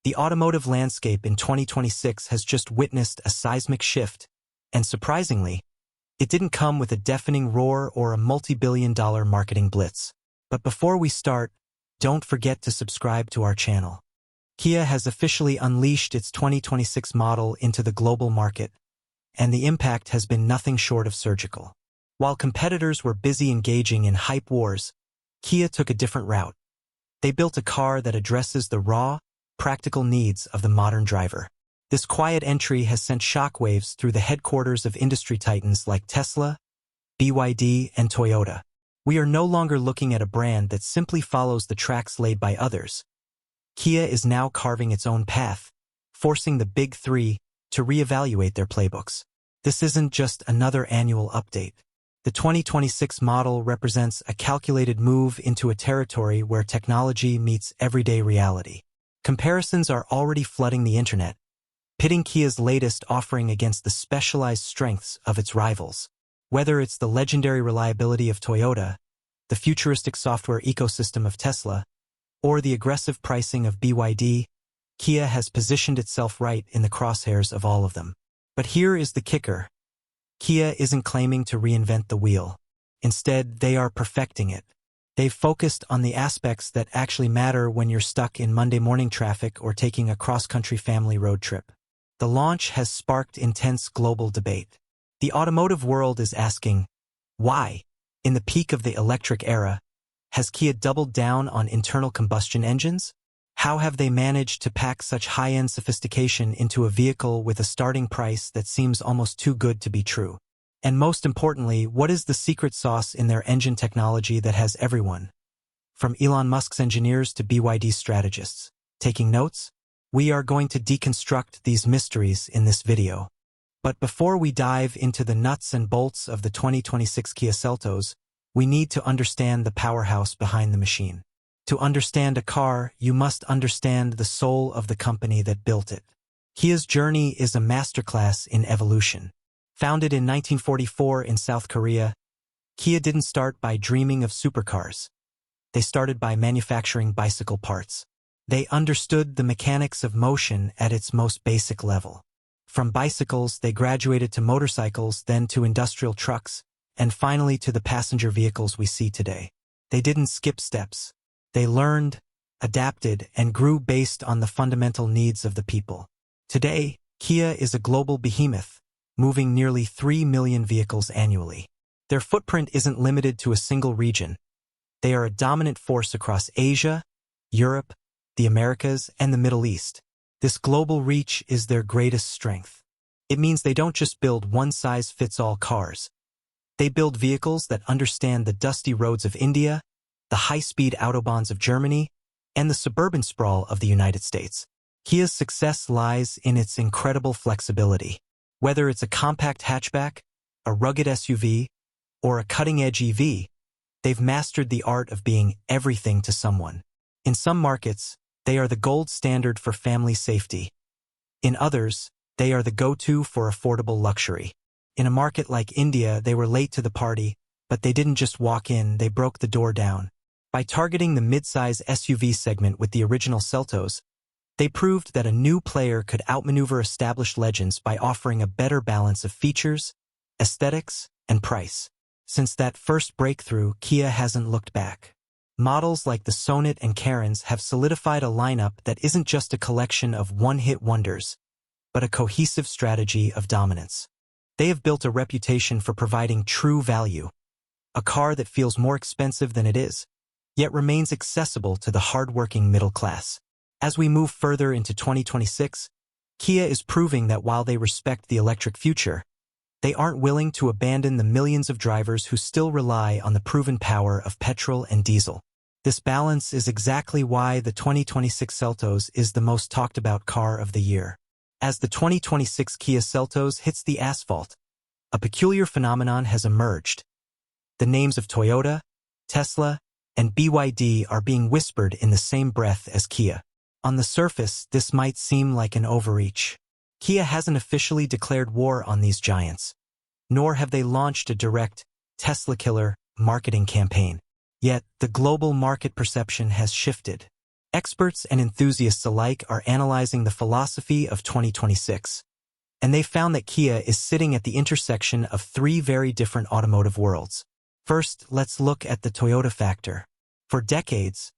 The automotive landscape in 2026 has just witnessed a seismic shift, and surprisingly, it didn't come with a deafening roar or a multi-billion-dollar marketing blitz. But before we start, don't forget to subscribe to our channel. Kia has officially unleashed its 2026 model into the global market, and the impact has been nothing short of surgical. While competitors were busy engaging in hype wars, Kia took a different route. They built a car that addresses the raw, practical needs of the modern driver. This quiet entry has sent shockwaves through the headquarters of industry titans like Tesla, BYD, and Toyota. We are no longer looking at a brand that simply follows the tracks laid by others. Kia is now carving its own path, forcing the big three to reevaluate their playbooks. This isn't just another annual update. The 2026 model represents a calculated move into a territory where technology meets everyday reality. Comparisons are already flooding the internet, pitting Kia's latest offering against the specialized strengths of its rivals. Whether it's the legendary reliability of Toyota, the futuristic software ecosystem of Tesla, or the aggressive pricing of BYD, Kia has positioned itself right in the crosshairs of all of them. But here is the kicker. Kia isn't claiming to reinvent the wheel. Instead, they are perfecting it. They've focused on the aspects that actually matter when you're stuck in Monday morning traffic or taking a cross-country family road trip. The launch has sparked intense global debate. The automotive world is asking, why, in the peak of the electric era, has Kia doubled down on internal combustion engines? How have they managed to pack such high-end sophistication into a vehicle with a starting price that seems almost too good to be true? And most importantly, what is the secret sauce in their engine technology that has everyone, from Elon Musk's engineers to BYD's strategists, taking notes? We are going to deconstruct these mysteries in this video. But before we dive into the nuts and bolts of the 2026 Kia Seltos, we need to understand the powerhouse behind the machine. To understand a car, you must understand the soul of the company that built it. Kia's journey is a masterclass in evolution. Founded in 1944 in South Korea, Kia didn't start by dreaming of supercars. They started by manufacturing bicycle parts. They understood the mechanics of motion at its most basic level. From bicycles, they graduated to motorcycles, then to industrial trucks, and finally to the passenger vehicles we see today. They didn't skip steps. They learned, adapted, and grew based on the fundamental needs of the people. Today, Kia is a global behemoth, moving nearly 3 million vehicles annually. Their footprint isn't limited to a single region. They are a dominant force across Asia, Europe, the Americas, and the Middle East. This global reach is their greatest strength. It means they don't just build one-size-fits-all cars. They build vehicles that understand the dusty roads of India, the high-speed autobahns of Germany, and the suburban sprawl of the United States. Kia's success lies in its incredible flexibility. Whether it's a compact hatchback, a rugged SUV, or a cutting-edge EV, they've mastered the art of being everything to someone. In some markets, they are the gold standard for family safety. In others, they are the go-to for affordable luxury. In a market like India, they were late to the party, but they didn't just walk in, they broke the door down. By targeting the mid-size SUV segment with the original Seltos, they proved that a new player could outmaneuver established legends by offering a better balance of features, aesthetics, and price. Since that first breakthrough, Kia hasn't looked back. Models like the Sonet and Carens have solidified a lineup that isn't just a collection of one-hit wonders, but a cohesive strategy of dominance. They have built a reputation for providing true value, a car that feels more expensive than it is, yet remains accessible to the hard-working middle class. As we move further into 2026, Kia is proving that while they respect the electric future, they aren't willing to abandon the millions of drivers who still rely on the proven power of petrol and diesel. This balance is exactly why the 2026 Seltos is the most talked about car of the year. As the 2026 Kia Seltos hits the asphalt, a peculiar phenomenon has emerged. The names of Toyota, Tesla, and BYD are being whispered in the same breath as Kia. On the surface, this might seem like an overreach. Kia hasn't officially declared war on these giants, nor have they launched a direct Tesla killer marketing campaign. Yet, the global market perception has shifted. Experts and enthusiasts alike are analyzing the philosophy of 2026, and they found that Kia is sitting at the intersection of three very different automotive worlds. First, let's look at the Toyota factor. For decades,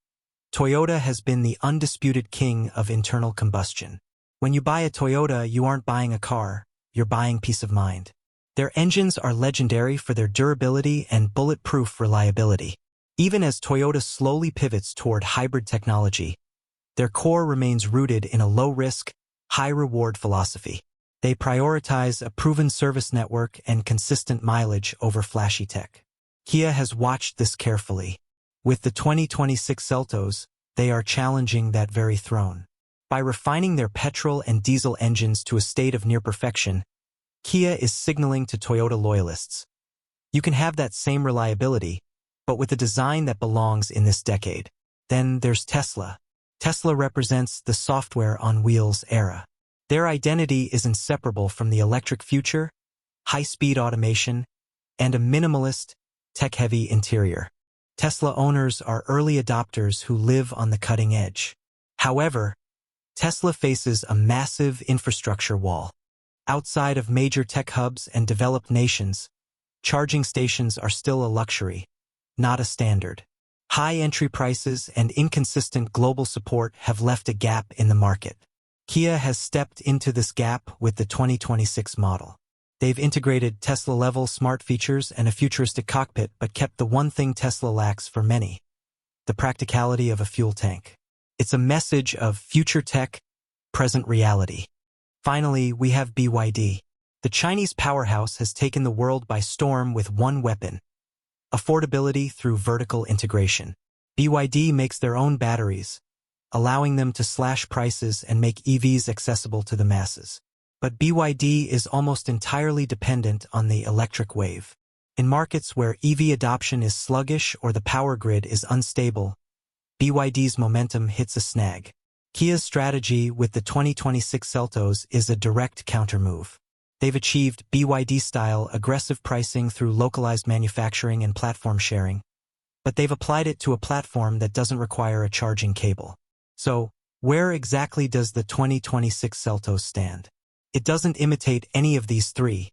Toyota has been the undisputed king of internal combustion. When you buy a Toyota, you aren't buying a car, you're buying peace of mind. Their engines are legendary for their durability and bulletproof reliability. Even as Toyota slowly pivots toward hybrid technology, their core remains rooted in a low-risk, high-reward philosophy. They prioritize a proven service network and consistent mileage over flashy tech. Kia has watched this carefully. With the 2026 Seltos, they are challenging that very throne. By refining their petrol and diesel engines to a state of near perfection, Kia is signaling to Toyota loyalists, you can have that same reliability, but with a design that belongs in this decade. Then there's Tesla. Tesla represents the software on wheels era. Their identity is inseparable from the electric future, high-speed automation, and a minimalist, tech-heavy interior. Tesla owners are early adopters who live on the cutting edge. However, Tesla faces a massive infrastructure wall. Outside of major tech hubs and developed nations, charging stations are still a luxury, not a standard. High entry prices and inconsistent global support have left a gap in the market. Kia has stepped into this gap with the 2026 model. They've integrated Tesla-level smart features and a futuristic cockpit, but kept the one thing Tesla lacks for many: the practicality of a fuel tank. It's a message of future tech, present reality. Finally, we have BYD. The Chinese powerhouse has taken the world by storm with one weapon: affordability through vertical integration. BYD makes their own batteries, allowing them to slash prices and make EVs accessible to the masses. But BYD is almost entirely dependent on the electric wave. In markets where EV adoption is sluggish or the power grid is unstable, BYD's momentum hits a snag. Kia's strategy with the 2026 Seltos is a direct countermove. They've achieved BYD-style aggressive pricing through localized manufacturing and platform sharing, but they've applied it to a platform that doesn't require a charging cable. So, where exactly does the 2026 Seltos stand? It doesn't imitate any of these three.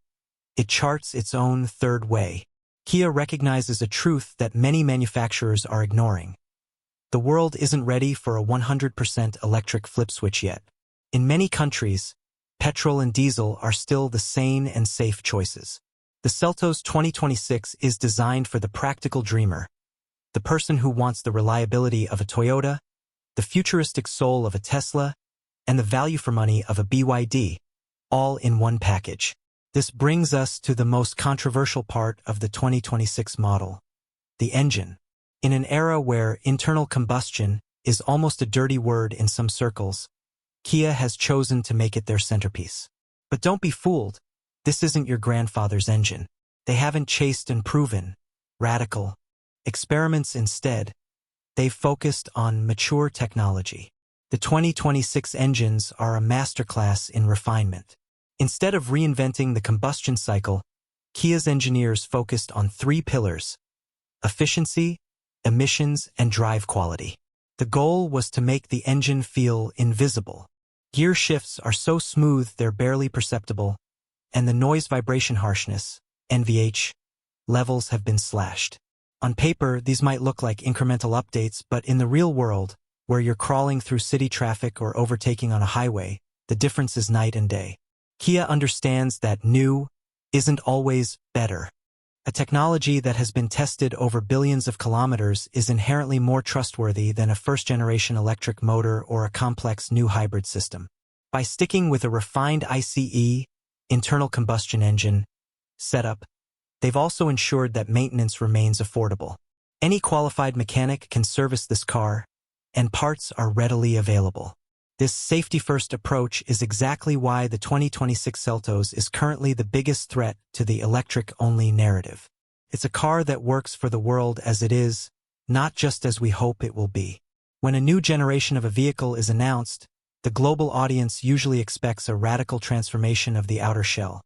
It charts its own third way. Kia recognizes a truth that many manufacturers are ignoring. The world isn't ready for a 100% electric flip switch yet. In many countries, petrol and diesel are still the sane and safe choices. The Seltos 2026 is designed for the practical dreamer, the person who wants the reliability of a Toyota, the futuristic soul of a Tesla, and the value for money of a BYD, all in one package. This brings us to the most controversial part of the 2026 model: the engine. In an era where internal combustion is almost a dirty word in some circles, Kia has chosen to make it their centerpiece. But don't be fooled, this isn't your grandfather's engine. They haven't chased and proven radical experiments. Instead, they've focused on mature technology. The 2026 engines are a masterclass in refinement. Instead of reinventing the combustion cycle, Kia's engineers focused on three pillars: efficiency, emissions, and drive quality. The goal was to make the engine feel invisible. Gear shifts are so smooth they're barely perceptible, and the noise vibration harshness, NVH, levels have been slashed. On paper, these might look like incremental updates, but in the real world, where you're crawling through city traffic or overtaking on a highway, the difference is night and day. Kia understands that new isn't always better. A technology that has been tested over billions of kilometers is inherently more trustworthy than a first-generation electric motor or a complex new hybrid system. By sticking with a refined ICE, internal combustion engine, setup, they've also ensured that maintenance remains affordable. Any qualified mechanic can service this car, and parts are readily available. This safety-first approach is exactly why the 2026 Seltos is currently the biggest threat to the electric-only narrative. It's a car that works for the world as it is, not just as we hope it will be. When a new generation of a vehicle is announced, the global audience usually expects a radical transformation of the outer shell,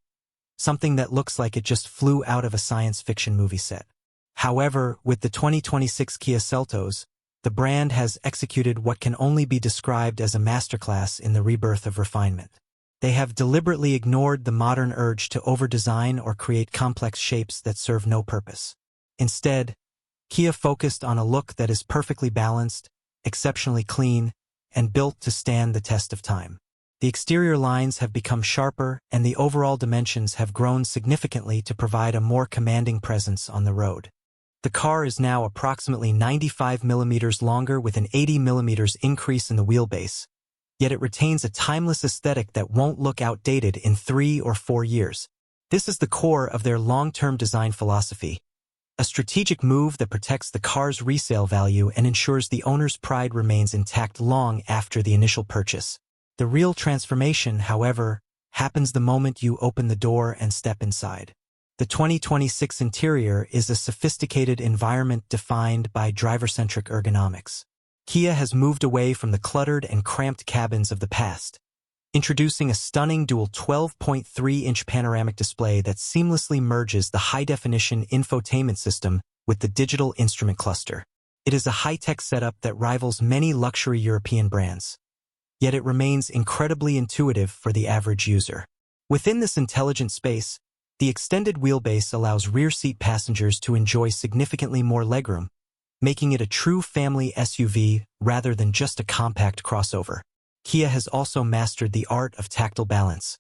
something that looks like it just flew out of a science fiction movie set. However, with the 2026 Kia Seltos, the brand has executed what can only be described as a masterclass in the rebirth of refinement. They have deliberately ignored the modern urge to over-design or create complex shapes that serve no purpose. Instead, Kia focused on a look that is perfectly balanced, exceptionally clean, and built to stand the test of time. The exterior lines have become sharper, and the overall dimensions have grown significantly to provide a more commanding presence on the road. The car is now approximately 95 millimeters longer with an 80 millimeters increase in the wheelbase, yet it retains a timeless aesthetic that won't look outdated in 3 or 4 years. This is the core of their long-term design philosophy, a strategic move that protects the car's resale value and ensures the owner's pride remains intact long after the initial purchase. The real transformation, however, happens the moment you open the door and step inside. The 2026 interior is a sophisticated environment defined by driver-centric ergonomics. Kia has moved away from the cluttered and cramped cabins of the past, introducing a stunning dual 12.3-inch panoramic display that seamlessly merges the high-definition infotainment system with the digital instrument cluster. It is a high-tech setup that rivals many luxury European brands, yet it remains incredibly intuitive for the average user. Within this intelligent space, the extended wheelbase allows rear-seat passengers to enjoy significantly more legroom, making it a true family SUV rather than just a compact crossover. Kia has also mastered the art of tactile balance.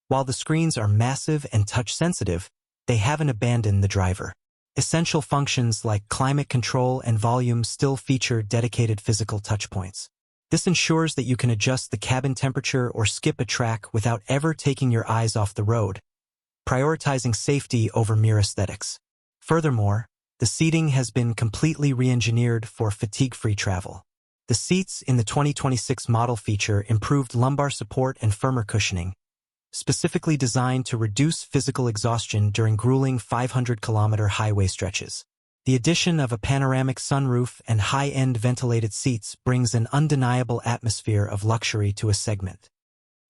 While the screens are massive and touch-sensitive, they haven't abandoned the driver. Essential functions like climate control and volume still feature dedicated physical touchpoints. This ensures that you can adjust the cabin temperature or skip a track without ever taking your eyes off the road, prioritizing safety over mere aesthetics. Furthermore, the seating has been completely re-engineered for fatigue-free travel. The seats in the 2026 model feature improved lumbar support and firmer cushioning, specifically designed to reduce physical exhaustion during grueling 500-kilometer highway stretches. The addition of a panoramic sunroof and high-end ventilated seats brings an undeniable atmosphere of luxury to a segment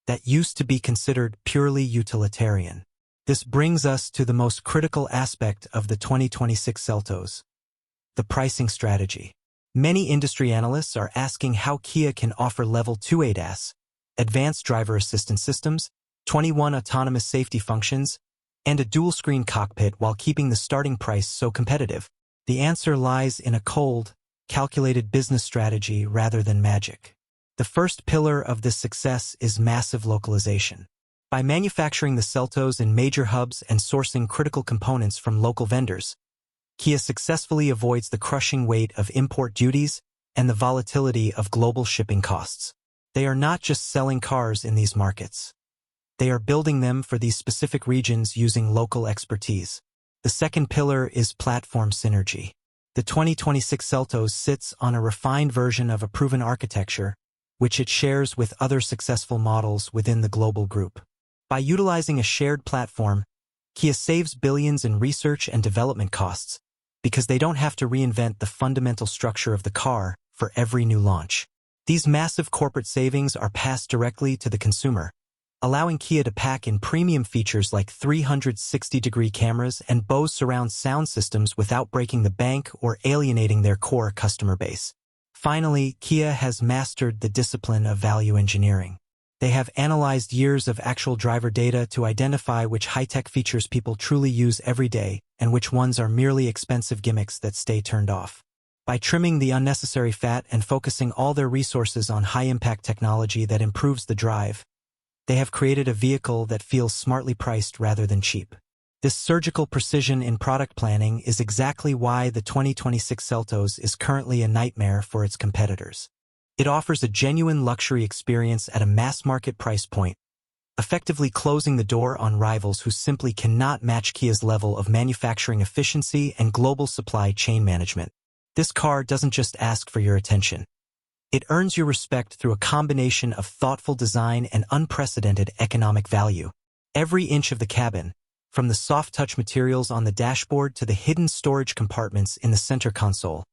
that used to be considered purely utilitarian. This brings us to the most critical aspect of the 2026 Seltos: the pricing strategy. Many industry analysts are asking how Kia can offer Level 2 ADAS, advanced driver assistance systems, 21 autonomous safety functions, and a dual-screen cockpit while keeping the starting price so competitive. The answer lies in a cold, calculated business strategy rather than magic. The first pillar of this success is massive localization. By manufacturing the Seltos in major hubs and sourcing critical components from local vendors, Kia successfully avoids the crushing weight of import duties and the volatility of global shipping costs. They are not just selling cars in these markets. They are building them for these specific regions using local expertise. The second pillar is platform synergy. The 2026 Seltos sits on a refined version of a proven architecture, which it shares with other successful models within the global group. By utilizing a shared platform, Kia saves billions in research and development costs because they don't have to reinvent the fundamental structure of the car for every new launch. These massive corporate savings are passed directly to the consumer, allowing Kia to pack in premium features like 360-degree cameras and Bose surround sound systems without breaking the bank or alienating their core customer base. Finally, Kia has mastered the discipline of value engineering. They have analyzed years of actual driver data to identify which high-tech features people truly use every day and which ones are merely expensive gimmicks that stay turned off. By trimming the unnecessary fat and focusing all their resources on high-impact technology that improves the drive, they have created a vehicle that feels smartly priced rather than cheap. This surgical precision in product planning is exactly why the 2026 Seltos is currently a nightmare for its competitors. It offers a genuine luxury experience at a mass-market price point, effectively closing the door on rivals who simply cannot match Kia's level of manufacturing efficiency and global supply chain management. This car doesn't just ask for your attention. It earns your respect through a combination of thoughtful design and unprecedented economic value. Every inch of the cabin, from the soft-touch materials on the dashboard to the hidden storage compartments in the center console,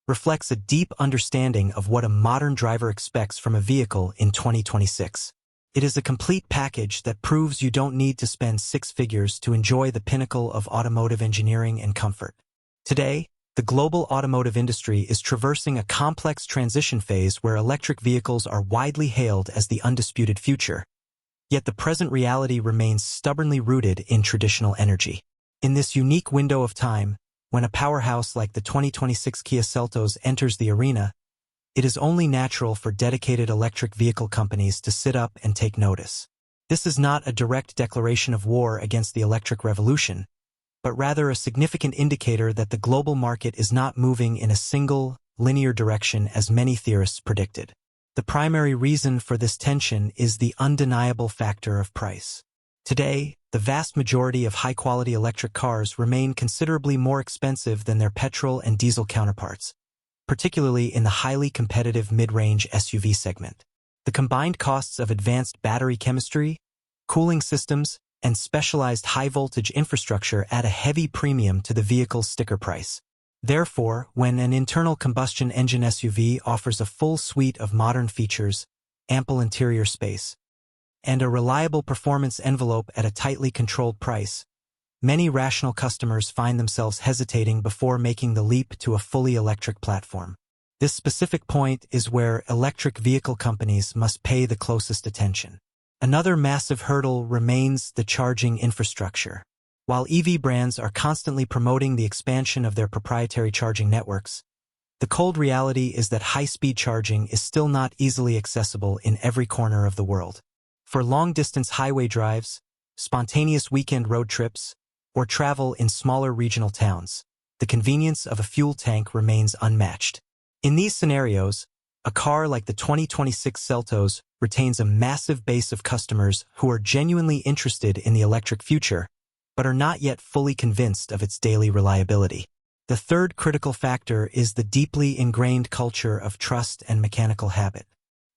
reflects a deep understanding of what a modern driver expects from a vehicle in 2026. It is a complete package that proves you don't need to spend six figures to enjoy the pinnacle of automotive engineering and comfort. Today, The global automotive industry is traversing a complex transition phase where electric vehicles are widely hailed as the undisputed future. Yet the present reality remains stubbornly rooted in traditional energy. In this unique window of time, when a powerhouse like the 2026 Kia Seltos enters the arena, it is only natural for dedicated electric vehicle companies to sit up and take notice. This is not a direct declaration of war against the electric revolution, but rather a significant indicator that the global market is not moving in a single, linear direction as many theorists predicted. The primary reason for this tension is the undeniable factor of price. Today, the vast majority of high-quality electric cars remain considerably more expensive than their petrol and diesel counterparts, particularly in the highly competitive mid-range SUV segment. The combined costs of advanced battery chemistry, cooling systems, and specialized high-voltage infrastructure add a heavy premium to the vehicle's sticker price. Therefore, when an internal combustion engine SUV offers a full suite of modern features, ample interior space, and a reliable performance envelope at a tightly controlled price, many rational customers find themselves hesitating before making the leap to a fully electric platform. This specific point is where electric vehicle companies must pay the closest attention. Another massive hurdle remains the charging infrastructure. While EV brands are constantly promoting the expansion of their proprietary charging networks, the cold reality is that high-speed charging is still not easily accessible in every corner of the world. For long-distance highway drives, spontaneous weekend road trips, or travel in smaller regional towns, the convenience of a fuel tank remains unmatched. In these scenarios, a car like the 2026 Seltos retains a massive base of customers who are genuinely interested in the electric future, but are not yet fully convinced of its daily reliability. The third critical factor is the deeply ingrained culture of trust and mechanical habit.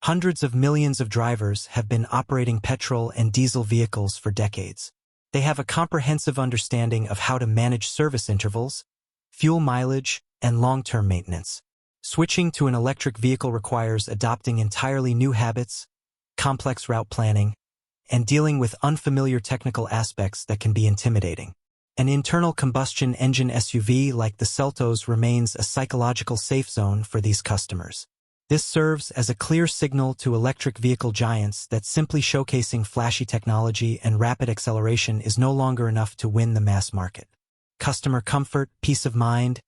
Hundreds of millions of drivers have been operating petrol and diesel vehicles for decades. They have a comprehensive understanding of how to manage service intervals, fuel mileage, and long-term maintenance. Switching to an electric vehicle requires adopting entirely new habits, complex route planning, and dealing with unfamiliar technical aspects that can be intimidating. An internal combustion engine SUV like the Seltos remains a psychological safe zone for these customers. This serves as a clear signal to electric vehicle giants that simply showcasing flashy technology and rapid acceleration is no longer enough to win the mass market. Customer comfort, peace of mind,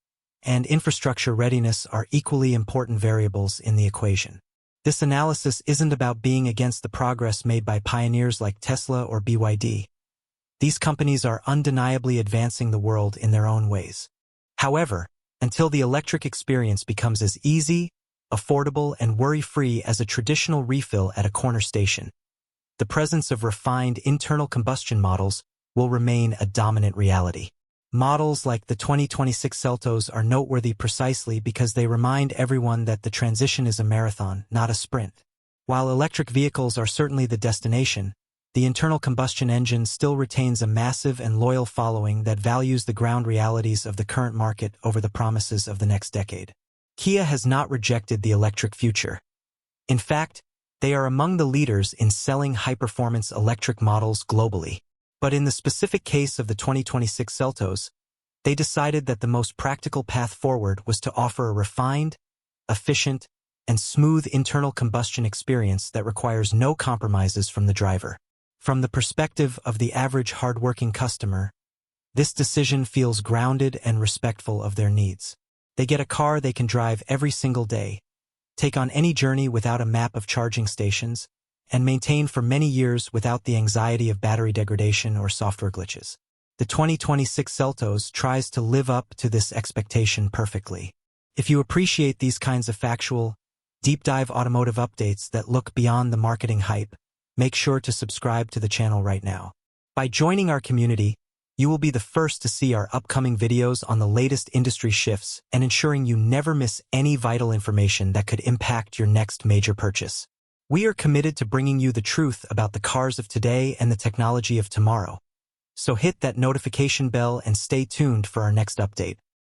and infrastructure readiness are equally important variables in the equation. This analysis isn't about being against the progress made by pioneers like Tesla or BYD. These companies are undeniably advancing the world in their own ways. However, until the electric experience becomes as easy, affordable, and worry-free as a traditional refill at a corner station, the presence of refined internal combustion models will remain a dominant reality. Models like the 2026 Seltos are noteworthy precisely because they remind everyone that the transition is a marathon, not a sprint. While electric vehicles are certainly the destination, the internal combustion engine still retains a massive and loyal following that values the ground realities of the current market over the promises of the next decade. Kia has not rejected the electric future. In fact, they are among the leaders in selling high-performance electric models globally. But in the specific case of the 2026 Seltos, they decided that the most practical path forward was to offer a refined, efficient, and smooth internal combustion experience that requires no compromises from the driver. From the perspective of the average hardworking customer, this decision feels grounded and respectful of their needs. They get a car they can drive every single day, take on any journey without a map of charging stations, and maintain for many years without the anxiety of battery degradation or software glitches. The 2026 Seltos tries to live up to this expectation perfectly. If you appreciate these kinds of factual, deep-dive automotive updates that look beyond the marketing hype, make sure to subscribe to the channel right now. By joining our community, you will be the first to see our upcoming videos on the latest industry shifts and ensuring you never miss any vital information that could impact your next major purchase. We are committed to bringing you the truth about the cars of today and the technology of tomorrow. So hit that notification bell and stay tuned for our next update.